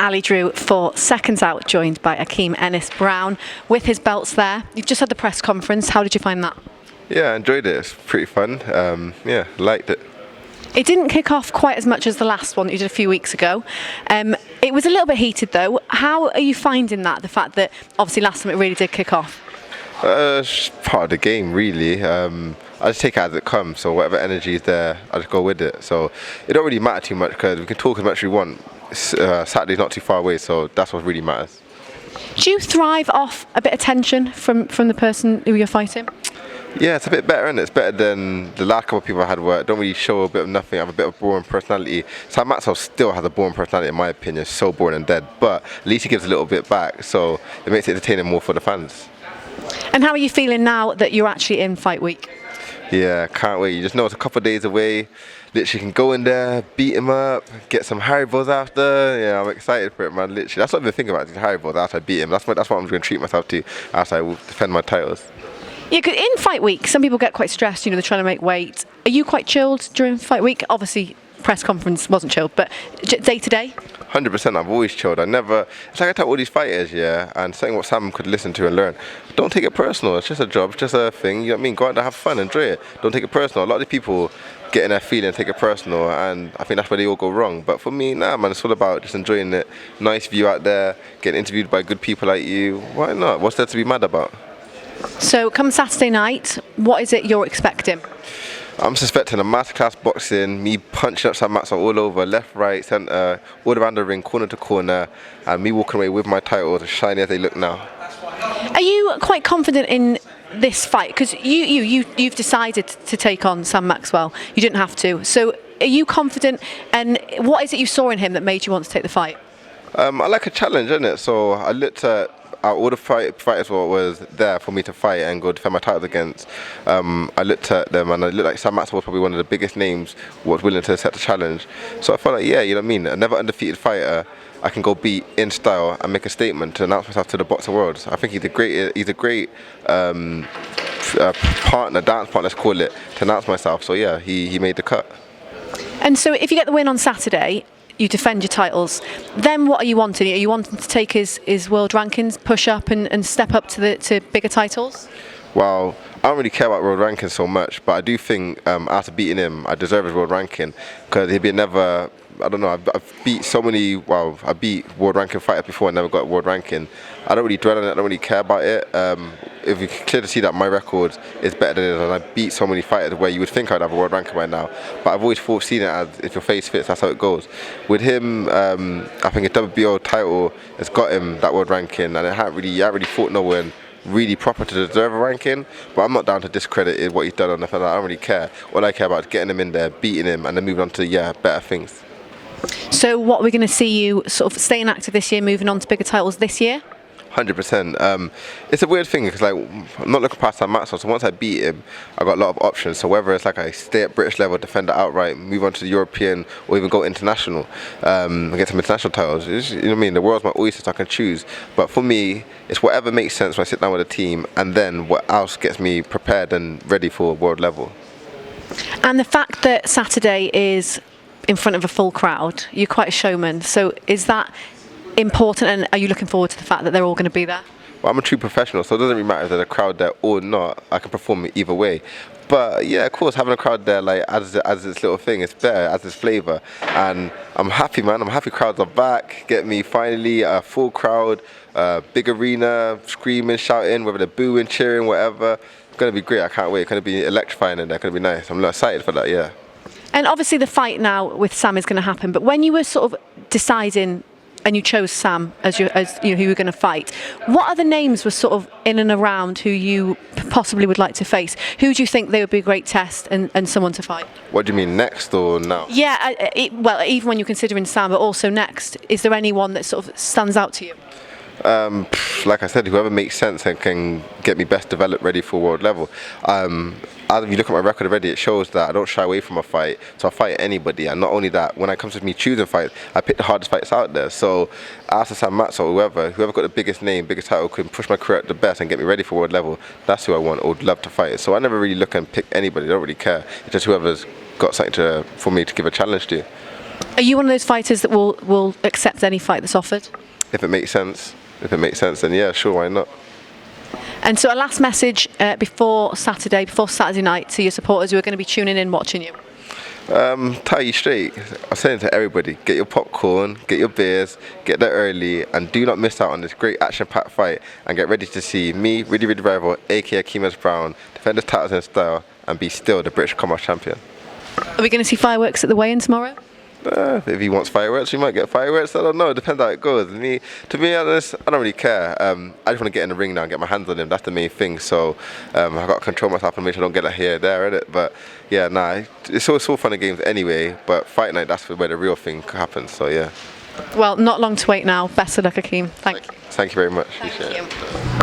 Ali Drew for Seconds Out, joined by Akeem Ennis-Brown with his belts there. You've just had the press conference. How did you find that? Yeah, I enjoyed it. It's pretty fun. Yeah, liked it. It didn't kick off quite as much as the last one that you did a few weeks ago. It was a little bit heated though. How are you finding that, the fact that obviously last time it really did kick off? It's part of the game, really. I just take it as it comes, so whatever energy is there, I just go with it. So it don't really matter too much because we can talk as much as we want. Saturday's not too far away, so that's what really matters. Do you thrive off a bit of tension from the person who you're fighting? Yeah, it's a bit better, and it's better than the last couple of people I had where I don't really show a bit of nothing. I have a bit of boring personality. Sam Maxwell still has a boring personality in my opinion, so boring and dead, but at least he gives a little bit back, so it makes it entertaining more for the fans. And how are you feeling now that you're actually in fight week? Yeah, can't wait. You just know it's a couple of days away. Literally can go in there, beat him up, get some Haribos after. Yeah, I'm excited for it, man. Literally, that's what I've been thinking about, these Haribos after I beat him. That's what I'm going to treat myself to after I defend my titles. Yeah, 'cause in fight week, some people get quite stressed, you know, they're trying to make weight. Are you quite chilled during fight week? Obviously, press conference wasn't chilled, but day to day? 100%, I've always chilled. It's like I tell all these fighters, yeah, and something what Sam could listen to and learn. Don't take it personal, it's just a job, it's just a thing, you know what I mean? Go out there, have fun, enjoy it. Don't take it personal. A lot of the people get in their feeling, take it personal, and I think that's where they all go wrong. But for me, nah, man, it's all about just enjoying it. Nice view out there, getting interviewed by good people like you. Why not? What's there to be mad about? So come Saturday night, what is it you're expecting? I'm suspecting a masterclass boxing, me punching up Sam Maxwell all over, left, right, centre, all around the ring, corner to corner, and me walking away with my titles as shiny as they look now. Are you quite confident in this fight? Because you've decided to take on Sam Maxwell. You didn't have to. So are you confident, and what is it you saw in him that made you want to take the fight? I like a challenge, innit? So I looked at all the fighters what was there for me to fight and go defend my titles against. I looked at them and I looked like Sam Maxwell was probably one of the biggest names was willing to accept the challenge. So I felt like, yeah, you know what I mean, a never undefeated fighter I can go beat in style and make a statement to announce myself to the boxing world. So I think he's a great partner, dance partner, let's call it, to announce myself. So yeah, he made the cut. And so if you get the win on Saturday, you defend your titles, then what are you wanting? Are you wanting to take his world rankings, push up and step up to bigger titles? Well, I don't really care about world rankings so much, but I do think after beating him, I deserve his world ranking because he'd be never. I don't know. I've beat so many. Well, I beat world ranking fighters before and never got world ranking. I don't really dwell on it. I don't really care about it. If you clear to see that my record is better than his, and I beat so many fighters where you would think I'd have a world ranking by now. But I've always seen it as if your face fits, that's how it goes. With him, I think a WBO title has got him that world ranking, and I haven't really fought no one really proper to deserve a ranking, but I'm not down to discredit what he's done on the field. I don't really care. All I care about is getting him in there, beating him, and then moving on to better things. So what we're going to see you sort of staying active this year, moving on to bigger titles this year? 100%. It's a weird thing because like I'm not looking past Sam Maxwell, so once I beat him, I got a lot of options. So whether it's like I stay at British level, defend it outright, move on to the European, or even go international, get some international titles. You know what I mean? The world's my oyster, so I can choose. But for me, it's whatever makes sense when I sit down with a team, and then what else gets me prepared and ready for world level. And the fact that Saturday is in front of a full crowd, you're quite a showman. So is that important, and are you looking forward to the fact that they're all going to be there? Well, I'm a true professional, so it doesn't really matter if there's a crowd there or not. I can perform either way. But yeah, of course, having a crowd there like adds this little thing. It's better, adds this flavour, and I'm happy, man. I'm happy crowds are back. Get me finally a full crowd, big arena, screaming, shouting, whether they're booing, cheering, whatever. It's going to be great. I can't wait. It's going to be electrifying in there. It's going to be nice. I'm excited for that. Yeah. And obviously, the fight now with Sam is going to happen. But when you were sort of deciding, and you chose Sam as you know, who you were going to fight, what other names were sort of in and around who you possibly would like to face? Who do you think they would be a great test and someone to fight? What do you mean, next or now? Yeah, well, even when you're considering Sam, but also next, is there anyone that sort of stands out to you? Like I said, whoever makes sense and can get me best developed, ready for world level. If you look at my record already, it shows that I don't shy away from a fight, so I fight anybody. And not only that, when it comes to me choosing fights, I pick the hardest fights out there. So after Sam Maxwell, whoever got the biggest name, biggest title, can push my career at the best and get me ready for world level, that's who I want or would love to fight. So I never really look and pick anybody. I don't really care. It's just whoever's got something for me to give a challenge to. Are you one of those fighters that will accept any fight that's offered? If it makes sense. If it makes sense, then yeah, sure, why not? And so a last message before Saturday night to your supporters who are going to be tuning in, watching you. Tie you straight. I'm saying to everybody, get your popcorn, get your beers, get there early, and do not miss out on this great action-packed fight, and get ready to see me, Riiddy Rival, aka Akeem Ennis-Brown, defend his titles in style and be still the British Commonwealth champion. Are we going to see fireworks at the weigh-in tomorrow? If he wants fireworks, we might get fireworks. I don't know. It depends how it goes. To be honest, I don't really care. I just want to get in the ring now and get my hands on him. That's the main thing. So I've got to control myself and make sure I don't get it here, there, innit? But yeah, nah, it's all fun and games anyway. But fight night, that's where the real thing happens. So yeah. Well, not long to wait now. Best of luck, Akeem. Thank you. Thank you very much. Thank you.